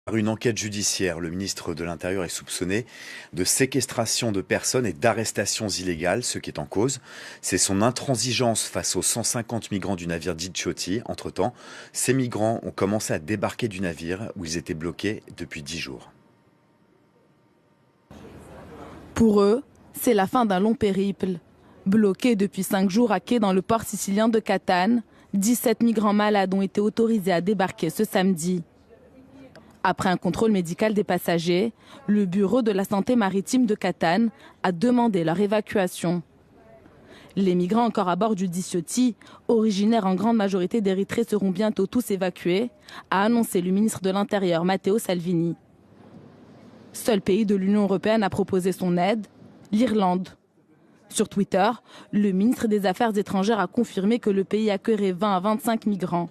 Par une enquête judiciaire, le ministre de l'Intérieur est soupçonné de séquestration de personnes et d'arrestations illégales. Ce qui est en cause, c'est son intransigeance face aux 150 migrants du navire Djibouti. Entre-temps, ces migrants ont commencé à débarquer du navire où ils étaient bloqués depuis 10 jours. Pour eux, c'est la fin d'un long périple. Bloqués depuis 5 jours à quai dans le port sicilien de Catane, 17 migrants malades ont été autorisés à débarquer ce samedi. Après un contrôle médical des passagers, le bureau de la santé maritime de Catane a demandé leur évacuation. Les migrants encore à bord du Djibouti, originaires en grande majorité d'Érythrée, seront bientôt tous évacués, a annoncé le ministre de l'Intérieur Matteo Salvini. Seul pays de l'Union européenne à proposer son aide, l'Irlande. Sur Twitter, le ministre des Affaires étrangères a confirmé que le pays accueillerait 20 à 25 migrants.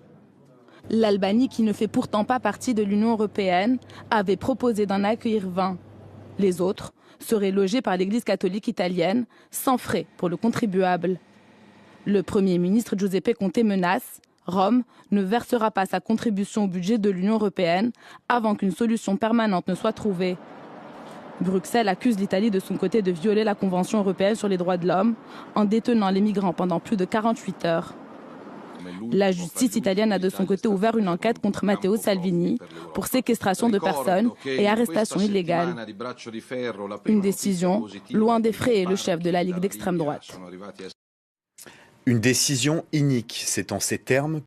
L'Albanie, qui ne fait pourtant pas partie de l'Union européenne, avait proposé d'en accueillir 20. Les autres seraient logés par l'Église catholique italienne, sans frais pour le contribuable. Le Premier ministre Giuseppe Conte menace, Rome ne versera pas sa contribution au budget de l'Union européenne avant qu'une solution permanente ne soit trouvée. Bruxelles accuse l'Italie de son côté de violer la Convention européenne sur les droits de l'homme en détenant les migrants pendant plus de 48 heures. La justice italienne a de son côté ouvert une enquête contre Matteo Salvini pour séquestration de personnes et arrestation illégale. Une décision loin d'effrayer le chef de la Ligue d'extrême droite. Une décision inique, c'est en ces termes